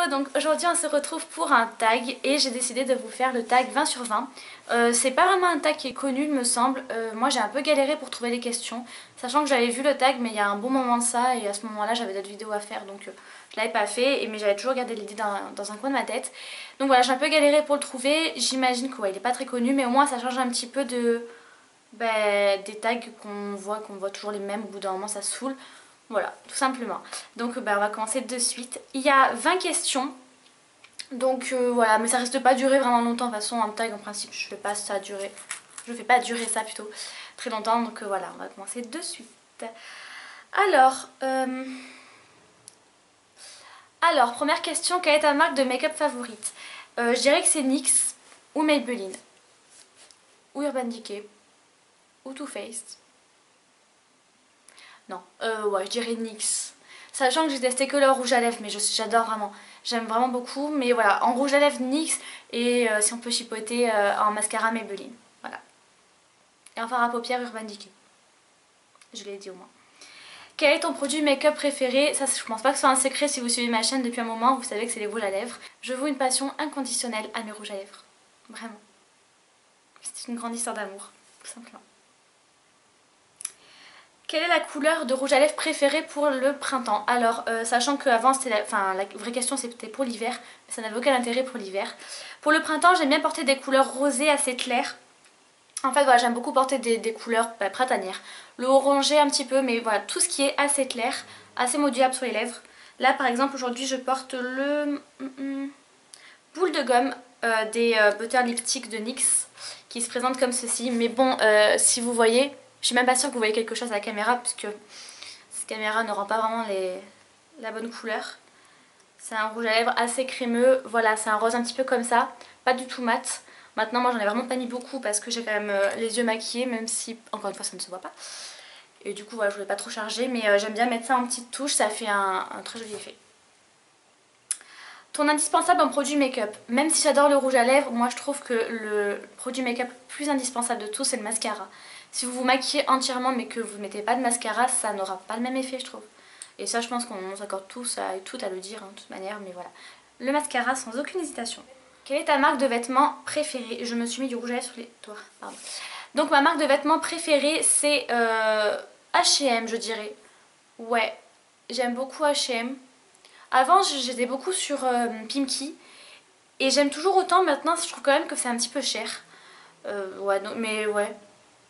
Hello, donc aujourd'hui on se retrouve pour un tag et j'ai décidé de vous faire le tag 20 sur 20. C'est pas vraiment un tag qui est connu il me semble, moi j'ai un peu galéré pour trouver les questions, sachant que j'avais vu le tag mais il y a un bon moment de ça et à ce moment là j'avais d'autres vidéos à faire donc je l'avais pas fait mais j'avais toujours gardé l'idée dans un coin de ma tête. Donc voilà, j'ai un peu galéré pour le trouver, j'imagine qu'il est pas très connu mais au moins ça change un petit peu de... des tags qu'on voit toujours les mêmes, au bout d'un moment ça saoule. Voilà, tout simplement. Donc on va commencer de suite. Il y a 20 questions. Donc voilà, mais ça risque de pas durer vraiment longtemps. De toute façon, un tag en principe, je fais pas ça durer. Je fais pas durer ça plutôt très longtemps. Donc voilà, on va commencer de suite. Alors, première question, quelle est ta marque de make-up favorite? Je dirais que c'est NYX ou Maybelline. Ou Urban Decay. Ou Too Faced. Non, ouais, je dirais NYX. Sachant que j'ai testé que leur rouge à lèvres, mais j'adore vraiment. J'aime vraiment beaucoup, mais voilà, en rouge à lèvres NYX et si on peut chipoter en mascara Maybelline. Voilà. Et en fard à paupières Urban Decay. Je l'ai dit au moins. Quel est ton produit make-up préféré? Ça, je pense pas que ce soit un secret si vous suivez ma chaîne depuis un moment, vous savez que c'est les rouges à lèvres. Je voue une passion inconditionnelle à mes rouges à lèvres. Vraiment. C'est une grande histoire d'amour, tout simplement. Quelle est la couleur de rouge à lèvres préférée pour le printemps? Alors, sachant qu'avant, la vraie question c'était pour l'hiver, mais ça n'avait aucun intérêt pour l'hiver. Pour le printemps, j'aime bien porter des couleurs rosées assez claires. En fait, voilà, j'aime beaucoup porter des couleurs printanières. Le orangé un petit peu, mais voilà, tout ce qui est assez clair, assez modulable sur les lèvres. Là, par exemple, aujourd'hui, je porte le boule de gomme des Butter Lipstick de NYX, qui se présente comme ceci. Mais bon, si vous voyez... Je suis même pas sûre que vous voyez quelque chose à la caméra parce que cette caméra ne rend pas vraiment la bonne couleur. C'est un rouge à lèvres assez crémeux. Voilà, c'est un rose un petit peu comme ça. Pas du tout mat. Maintenant, moi j'en ai vraiment pas mis beaucoup parce que j'ai quand même les yeux maquillés, même si, encore une fois, ça ne se voit pas. Et du coup, voilà, je voulais pas trop charger, mais j'aime bien mettre ça en petite touche. Ça fait un très joli effet. Ton indispensable en produit make-up. Même si j'adore le rouge à lèvres, moi je trouve que le produit make-up le plus indispensable de tous, c'est le mascara. Si vous vous maquillez entièrement mais que vous ne mettez pas de mascara, ça n'aura pas le même effet, je trouve. Et ça, je pense qu'on s'accorde tous et toutes à le dire, hein, de toute manière, mais voilà. Le mascara sans aucune hésitation. Quelle est ta marque de vêtements préférée? Je me suis mis du rouge à lèvres sur les doigts, pardon. Donc ma marque de vêtements préférée, c'est H&M, je dirais. Ouais, j'aime beaucoup H&M. Avant, j'étais beaucoup sur Pimki. Et j'aime toujours autant. Maintenant, je trouve quand même que c'est un petit peu cher. Ouais, non, mais ouais.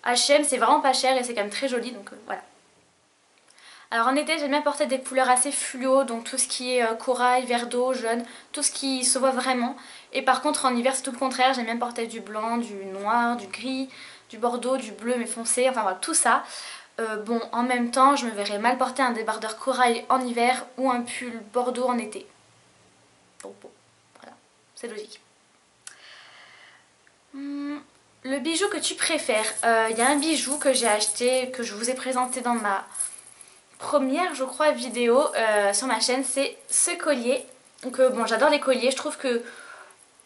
H&M, c'est vraiment pas cher et c'est quand même très joli. Donc voilà. Alors en été, j'aime bien porter des couleurs assez fluo. Donc tout ce qui est corail, vert d'eau, jaune. Tout ce qui se voit vraiment. Et par contre, en hiver, c'est tout le contraire. J'aime bien porter du blanc, du noir, du gris, du bordeaux, du bleu mais foncé. Enfin voilà, tout ça. Bon, en même temps, je me verrais mal porter un débardeur corail en hiver ou un pull bordeaux en été. Donc bon, voilà, c'est logique. Le bijou que tu préfères. Il y a un bijou que j'ai acheté, que je vous ai présenté dans ma première, je crois, vidéo sur ma chaîne. C'est ce collier. Donc bon, j'adore les colliers. Je trouve que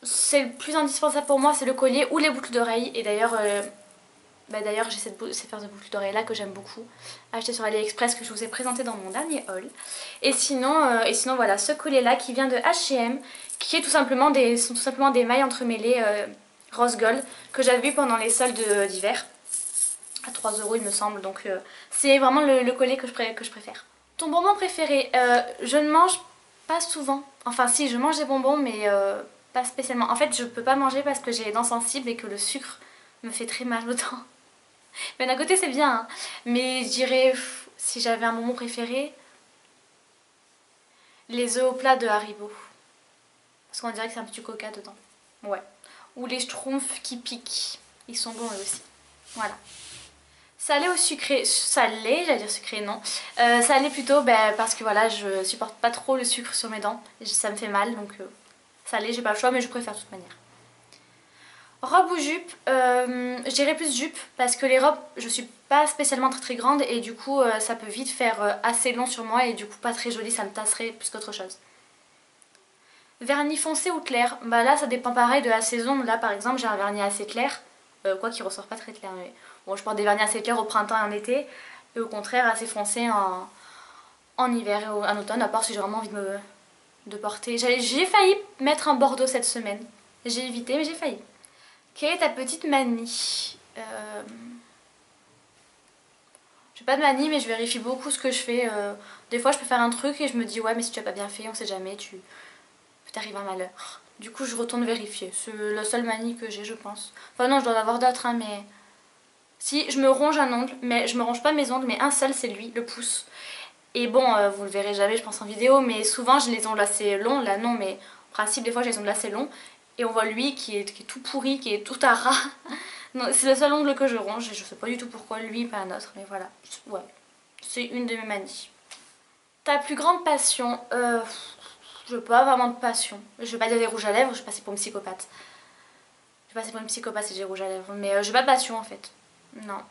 c'est le plus indispensable pour moi, c'est le collier ou les boucles d'oreilles. Et d'ailleurs... D'ailleurs j'ai cette paire de boucles d'oreilles là que j'aime beaucoup, achetée sur AliExpress, que je vous ai présenté dans mon dernier haul. Et sinon voilà, ce collier là qui vient de H&M, qui est sont tout simplement des mailles entremêlées rose gold que j'avais vu pendant les soldes d'hiver à 3 € il me semble. Donc c'est vraiment le collier que je préfère. Ton bonbon préféré? Je ne mange pas souvent, enfin si, je mange des bonbons mais pas spécialement. En fait je peux pas manger parce que j'ai les dents sensibles et que le sucre me fait très mal aux dents. Mais d'un côté c'est bien, hein. Mais je dirais, si j'avais un bonbon préféré, les œufs au plat de Haribo. Parce qu'on dirait que c'est un petit coca dedans. Ouais. Ou les schtroumpfs qui piquent. Ils sont bons eux aussi. Voilà. Salé ou sucré? Salé, j'allais dire sucré, non. Salé plutôt, parce que voilà, je supporte pas trop le sucre sur mes dents. Ça me fait mal, donc salé, j'ai pas le choix, mais je préfère de toute manière. Robe ou jupe? Je dirais plus jupe parce que les robes je suis pas spécialement très grande et du coup ça peut vite faire assez long sur moi et du coup pas très joli, ça me tasserait plus qu'autre chose. Vernis foncé ou clair? Bah là ça dépend pareil de la saison. Là par exemple j'ai un vernis assez clair, quoi qu'il ressort pas très clair, mais bon, je porte des vernis assez clairs au printemps et en été et au contraire assez foncé en hiver et en automne, à part si j'ai vraiment envie de de porter. J'ai failli mettre un bordeaux cette semaine. J'ai évité mais j'ai failli. Quelle est ta petite manie? J'ai pas de manie mais je vérifie beaucoup ce que je fais. Des fois je peux faire un truc et je me dis ouais mais si tu as pas bien fait on sait jamais, peut t'arriver un malheur. Du coup je retourne vérifier. C'est la seule manie que j'ai je pense. Enfin non je dois en avoir d'autres hein, mais... Si je me ronge un ongle, mais je me ronge pas mes ongles mais un seul c'est lui, le pouce. Et bon vous le verrez jamais je pense en vidéo mais souvent j'ai les ongles assez longs, là non mais en principe des fois j'ai les ongles assez longs. Et on voit lui qui est tout pourri, qui est tout à ras. C'est le seul ongle que je ronge et je sais pas du tout pourquoi lui pas un autre mais voilà. Ouais, c'est une de mes manies. Ta plus grande passion? Je veux pas vraiment de passion. Je vais pas dire des rouges à lèvres, je vais passer pour une psychopathe. Je vais passer pour une psychopathe si j'ai rouge à lèvres mais j'ai pas de passion en fait. Non.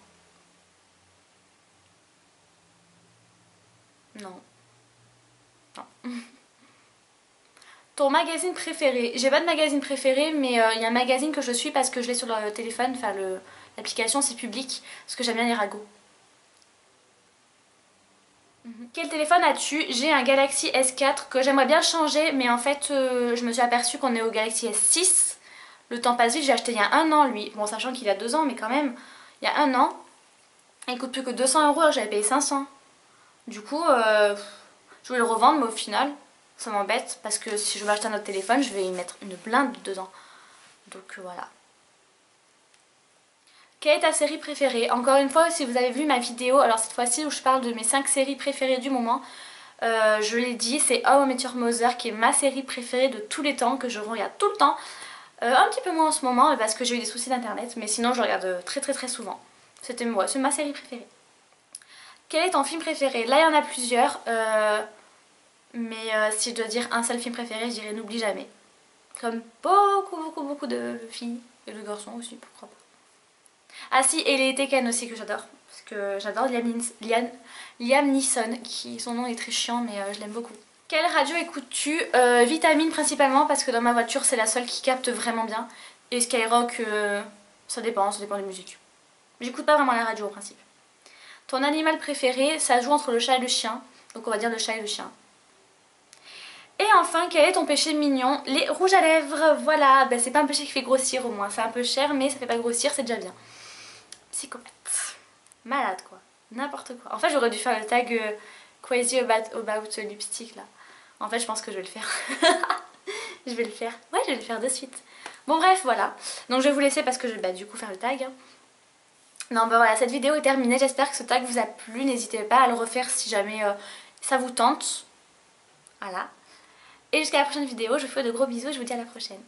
Non. Non. Ton magazine préféré? J'ai pas de magazine préféré mais il y a un magazine que je suis parce que je l'ai sur le téléphone, enfin l'application c'est public, parce que j'aime bien les ragots. Quel téléphone as-tu? J'ai un Galaxy S4 que j'aimerais bien changer mais en fait je me suis aperçue qu'on est au Galaxy S6. Le temps passe vite, j'ai acheté il y a un an lui, bon sachant qu'il a 2 ans mais quand même, il y a un an. Il coûte plus que 200 € alors j'avais payé 500. Du coup je voulais le revendre mais au final ça m'embête parce que si je veux acheter un autre téléphone je vais y mettre une blinde dedans. Donc voilà. Quelle est ta série préférée? Encore une fois si vous avez vu ma vidéo, alors cette fois-ci où je parle de mes 5 séries préférées du moment, je l'ai dit, c'est How I Met Your Mother qui est ma série préférée de tous les temps, que je regarde tout le temps. Un petit peu moins en ce moment parce que j'ai eu des soucis d'internet mais sinon je regarde très souvent. C'est ma série préférée. Quel est ton film préféré? Là il y en a plusieurs. Mais si je dois dire un seul film préféré, je dirais N'oublie jamais. Comme beaucoup de filles et de garçons aussi, pourquoi pas. Ah si, et les Tekken aussi que j'adore. Parce que j'adore Liam Neeson, son nom est très chiant mais je l'aime beaucoup. Quelle radio écoutes-tu? Vitamine principalement parce que dans ma voiture c'est la seule qui capte vraiment bien. Et Skyrock, ça dépend des musiques. J'écoute pas vraiment la radio au principe. Ton animal préféré, ça joue entre le chat et le chien. Donc on va dire le chat et le chien. Et enfin, quel est ton péché mignon? Les rouges à lèvres, voilà, ben, c'est pas un péché qui fait grossir au moins, c'est un peu cher mais ça fait pas grossir, c'est déjà bien. Psychopathe. Malade quoi, n'importe quoi. En fait j'aurais dû faire le tag crazy about lipstick là. En fait je pense que je vais le faire. Je vais le faire, ouais je vais le faire de suite. Bon bref voilà, donc je vais vous laisser parce que je vais du coup faire le tag. Non bah voilà, cette vidéo est terminée, j'espère que ce tag vous a plu, n'hésitez pas à le refaire si jamais ça vous tente. Voilà. Et jusqu'à la prochaine vidéo, je vous fais de gros bisous et je vous dis à la prochaine.